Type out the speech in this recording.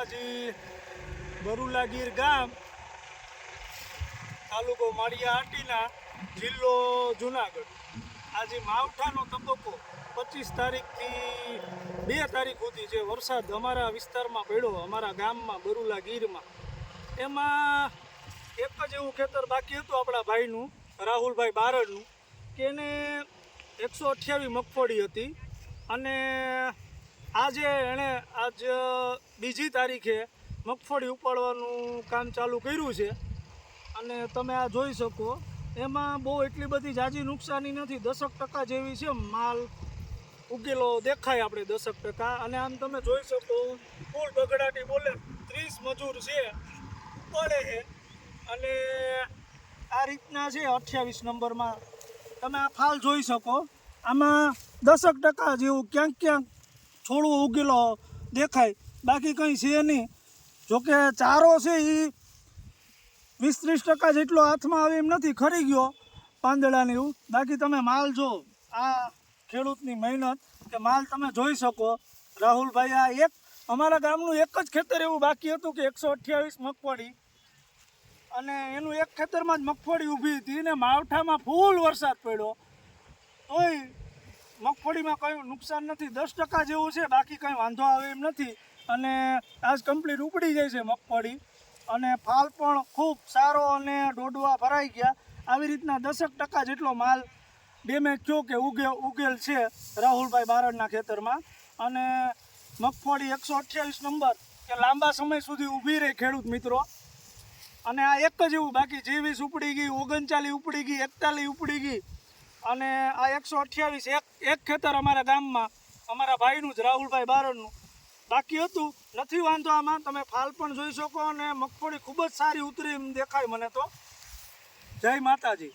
માતાજી બરુલા ગીર ગામ તાલુકો માળિયા હાટીના જિલ્લો જુનાગઢ। આજે માવઠાનો તબક્કો 25 તારીખથી 2 તારીખ સુધી જે વરસાદ અમારા વિસ્તારમાં પડ્યો, અમારા ગામમાં બરુલા ગીરમાં, એમાં એક જ એવું ખેતર બાકી હતું આપણા ભાઈનું, રાહુલભાઈ બારડનું, કે એને 128 મગફળી હતી। અને આજે એણે આજ 2જી તારીખે મગફળી ઉપાડવાનું કામ ચાલુ કર્યું છે। અને તમે આ જોઈ શકો, એમાં બહુ એટલી બધી જાજી નુકસાની નથી, 10% જેવી છે। માલ ઉગેલો દેખાય આપણે 10%। અને આમ તમે જોઈ શકો, ફૂલ બગડાટી બોલે 30 મજૂર છે, ઉપાડે છે। અને આ રીતના છે 28 નંબરમાં તમે આ ફાલ જોઈ શકો, આમાં 10% જેવું ક્યાંક ક્યાંક છોડવો ઉગેલો દેખાય, બાકી કંઈ છે નહીં। જોકે ચારો છે એ 20-30% જેટલો હાથમાં આવે એમ નથી, ખરી ગયો પાંદડાને એવું। બાકી તમે માલ જો, આ ખેડૂતની મહેનત કે માલ તમે જોઈ શકો। રાહુલભાઈ આ એક અમારા ગામનું એક જ ખેતર એવું બાકી હતું કે 128 મગફળી, અને એનું એક ખેતરમાં જ મગફળી ઊભી હતી ને માવઠામાં ફૂલ વરસાદ પડ્યો, તોય મગફળીમાં કંઈ નુકસાન નથી, 10% જેવું છે, બાકી કંઈ વાંધો આવે એમ નથી। અને આજ કમ્પ્લીટ ઉપડી જાય છે મગફળી, અને ફાલ પણ ખૂબ સારો અને ડોડવા ભરાઈ ગયા। આવી રીતના 10% જેટલો માલ ડેમેજ થયો કે ઉગેલ છે રાહુલભાઈ બારડના ખેતરમાં। અને મગફળી 128 નંબર કે લાંબા સમય સુધી ઊભી રહી ખેડૂત મિત્રો। અને આ એક જ એવું બાકી, 23 ઉપડી ગઈ, 39 ઉપડી ગઈ, 41 ઉપડી ગઈ, અને આ 128 એક ખેતર અમારા ગામમાં અમારા ભાઈનું જ, રાહુલભાઈ બારડનું બાકી હતું। નથી વાંધો આમાં, તમે ફાલ પણ જોઈ શકો, અને મગફળી ખૂબ જ સારી ઉતરી એમ દેખાય મને તો। જય માતાજી।